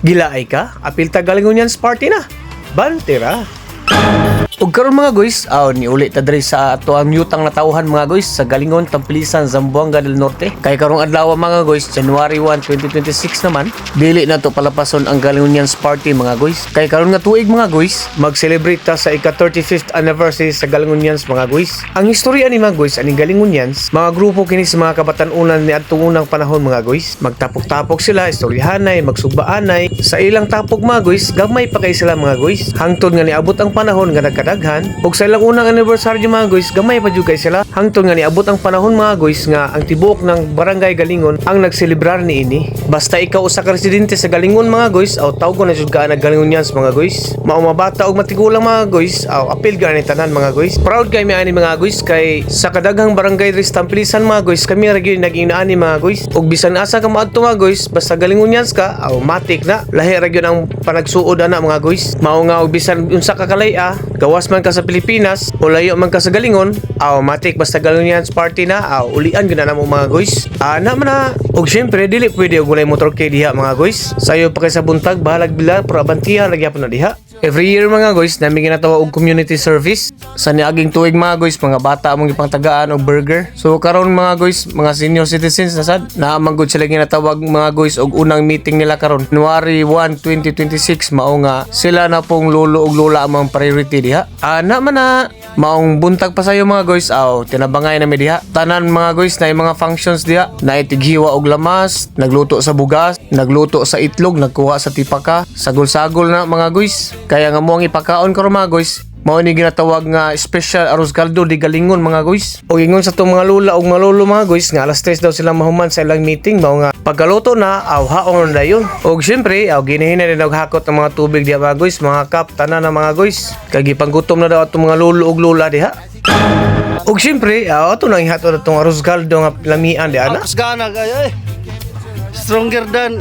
Gilaay ka? Apil ta Galingonyans party na. Bantira. Ug karon mga guys, ni uli ta diri sa ato ang yutang natawhan mga guys sa Galingon, Tamplisan, Zamboanga del Norte. Kay karong adlaw mga guys, January 1, 2026 naman, dili na to palapason ang Galingonians party mga guys. Kay karon nga tuig mga guys, mag-celebrate ta sa ika-35th anniversary sa Galingonians mga guys. Ang istorya ni mga guys, aning Galingonians, mga grupo kini sa mga kabatan-unan ni adtong unang panahon mga guys. Magtapok-tapok sila, istoryahanay, magsugbaanay. Sa ilang tapok mga guys, gamay pa kay sila mga guys. Hangtod nga niabot ang panahon nga nagkadaghan, ug sa ilang unang anniversary mga guys, gamay pa jud kay sila. Hangtod nga niabot ang panahon mga guys nga ang tibuok ng barangay Galingon ang nagselebrar niini. Basta ikaw usa ka residente sa Galingon mga guys, aw tawgon na jud ka nag Galingonians mga guys. Mao mabata ug matigulang mga guys, aw apil ka ni tanan mga guys. Proud kay mi ani mga guys kay sa kadaghang barangay diri sa Tamplisan mga guys, kami ra gyud naging naani mga guys. Ug bisan asa ka maadto mga guys, basta Galingonians ka, aw matik na lahi ra gyud ang panagsuod ana mga guys. Mao nga og bisan unsa ka kalay-a, gawas man ka sa Pilipinas o layo man ka sa Galingon, matik basta Galingonians party na, ulian gina namo mga guys. Na man na. Og syempre dili pwede og walay motorcade diha mga guys. Sayo pa kay sa buntag bahalag bila pero abantiya ra gyapon na diha. Every year mga guys, namin ginatawa og community service. Sa niaging tuig mga guys, mga bata among ipangtagaan og burger. So karon mga guys, mga senior citizens na sad, naamang gud sila ginatawag mga guys og unang meeting nila karon. January 1, 2026 mao nga sila na pong lolo ug lola among priority diha. Na man na maong buntag pa sayo mga guys, tinabangay na mi diha. Tanan mga guys na mga functions diha, naitighiwa og lamas, nagluto sa bugas, nagluto sa itlog, nagkuha sa tipaka, sagol-sagol na mga guys. Kaya nga mo ang ipakaon karon mga guys, mao ni ginatawag nga special arroz caldo di Galingon mga guys. O ingon sa tong mga lula ug mga lolo mga guys nga alas 3 daw sila mahuman sa ilang meeting, mao nga pagkaluto na haon na dayon. Og syempre ginihinay rin og hakot ng mga tubig diha mga guys, mga cup tanan na mga guys. Kay gipanggutom na daw atong mga lolo ug lola diha. Og syempre ato nang ihato na tong arroz caldo nga lamian diha na. Mas gana kay stronger than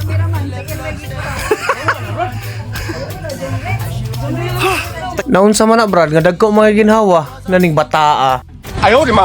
Naunsa man na brad nga dagko mga ginhawa naning bataa. ayaw di ma.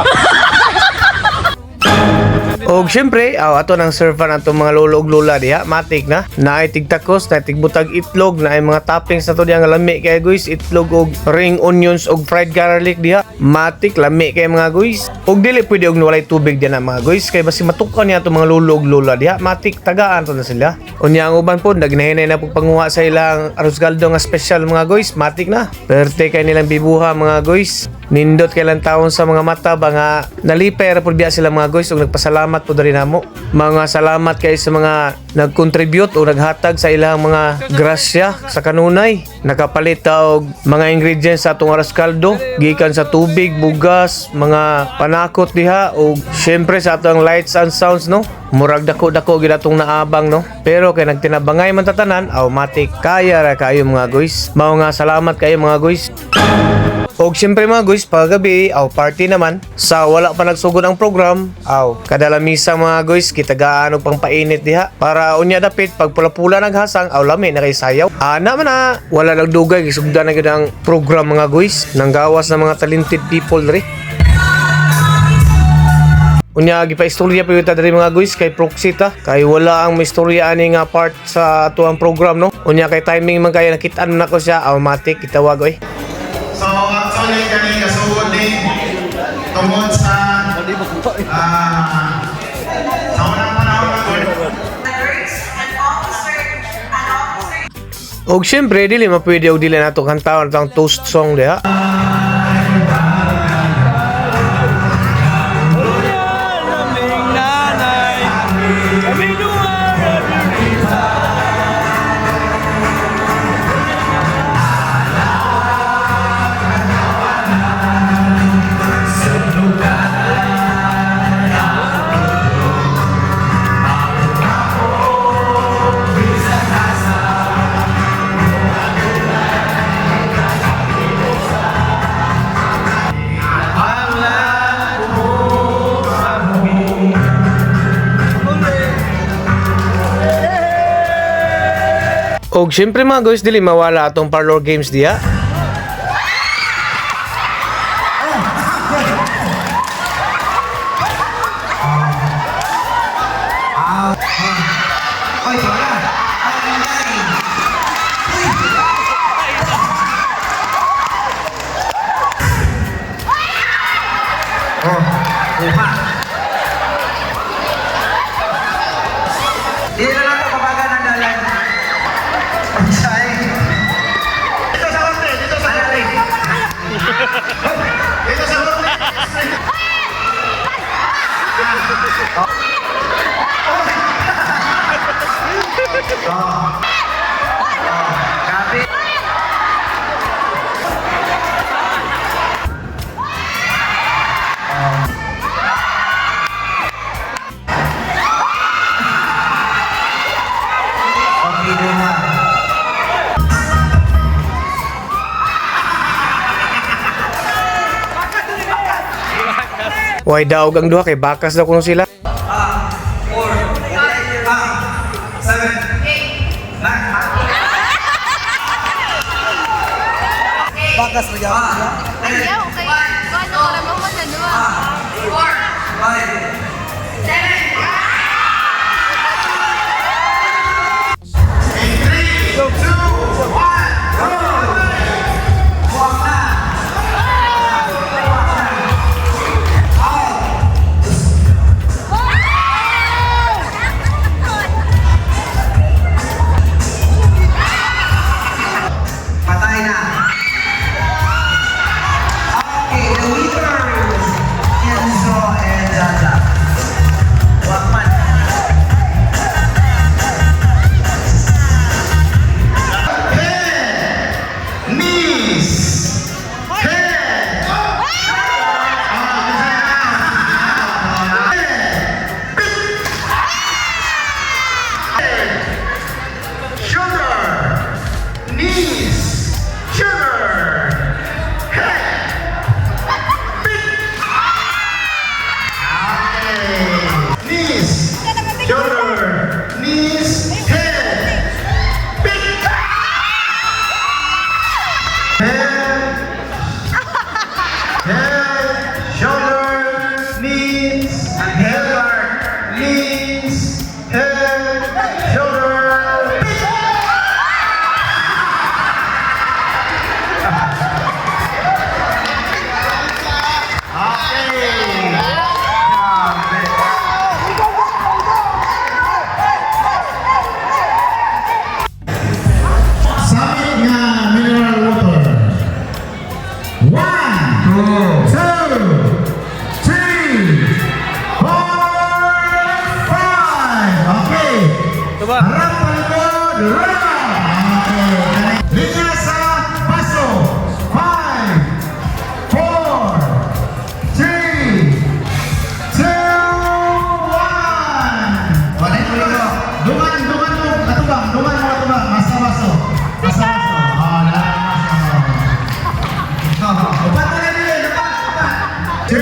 Og syempre, ato nang servan ato mga lolo ug lola diha, matik na. Naay tigtakos, naay tigbutag itlog, naay mga toppings ato diha nga lami kay guys, itlog og ring onions og fried garlic diha. Matik lami kay mga guys. Og dili pwede og walay tubig diha na mga guys, kay basi matukaw niya ato mga lolo ug lola diha, matik tagaan to na sila. Unya ang uban pod nagnahinay na pug panguha sa ilang arroz caldo nga special mga guys, matik na. Perte kay nilang bibuha mga guys. Nindot kay lang taon sa mga mata ba nga nalipay ra pud biya sila mga guys ug nagpasalamat po diri namo. Mga salamat kay sa mga nag-contribute o naghatag sa ilang mga grasya sa kanunay. Nakapalit ta og mga ingredients sa atong arroz caldo gikan sa tubig, bugas, mga panakot diha og syempre sa atong lights and sounds no. Murag dako-dako gid atong naabang no. Pero kay nagtinabangay man tatanan, matik kaya ra kayo mga guys. Mao nga salamat kayo mga guys. Og syempre mga guys, paggabi, party naman. Sa wala pa nagsugod ang program, kada lamisa mga guys, kita gaano pang painit diha. Para unya dapit, pag pula-pula naghasang, lami na kay sayaw. Naman na, wala nagdugay, kisugdan na gid ang program mga guys. Nanggawas na mga talented people diri. Unya gipa-istorya pa yuta diri mga guys kay proxy ta. Kay wala ang istorya ani nga part sa ato ang program no. Unya kay timing man kay nakit-an na ko siya, automatic itawag oy. So, actually, kami kasugod din tungkol sa unang panahon na Og syempre, dili mapwede og dili nato kantawon ang toast song diha. Og syempre mga guys, dili mawala atong parlor games diha. Uy, daog ang duha kay bakas daw kuno sila. Bakas lagi ako. Ayaw, kay ano para mo ano. 3,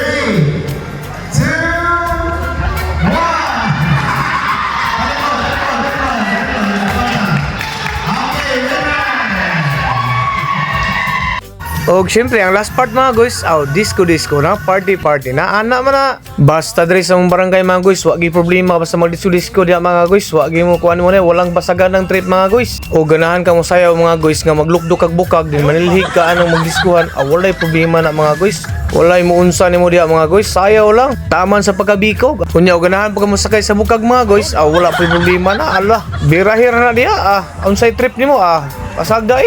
2, 1. Og syempre ang last part mga guys, disco na, party na. Ana man na. Basta diri sa mong barangay mga guys, wa gi problema basta mag disco diha mga guys, wa gi mo kuan mo na, walang basagan ng trip mga guys. O ganahan ka mo sayaw mga guys nga maglukdok kag bukag din manilhig ka anong magdiskuhan, walay problema na mga guys. Walay mo unsa nimo diha mga guys, sayaw lang. Taman sa pagkabikog. Kunya og ganahan pag mo sakay sa bukag mga guys, wala pa problema na. Ala, birahir na diha. Unsay trip nimo pasagda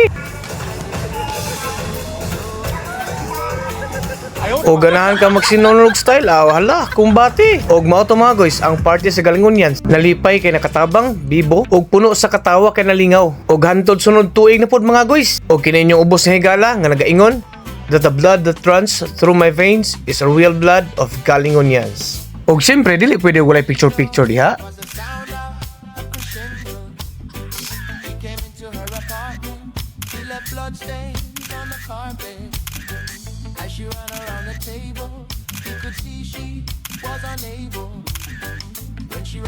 O ganahan ka magsinunulog style, hala, kumbati. Og mao to mga guys, ang party sa Galingon nalipay kay nakatabang, bibo, og puno sa katawa kay nalingaw. Og hantod sunod tuig na pod mga guys. Og kini inyong ubos nga higala nga nagaingon that the blood that runs through my veins is a real blood of Galingonians. Og syempre dili pwede walay picture diha. As she ran around the table, you could see she was unable. When she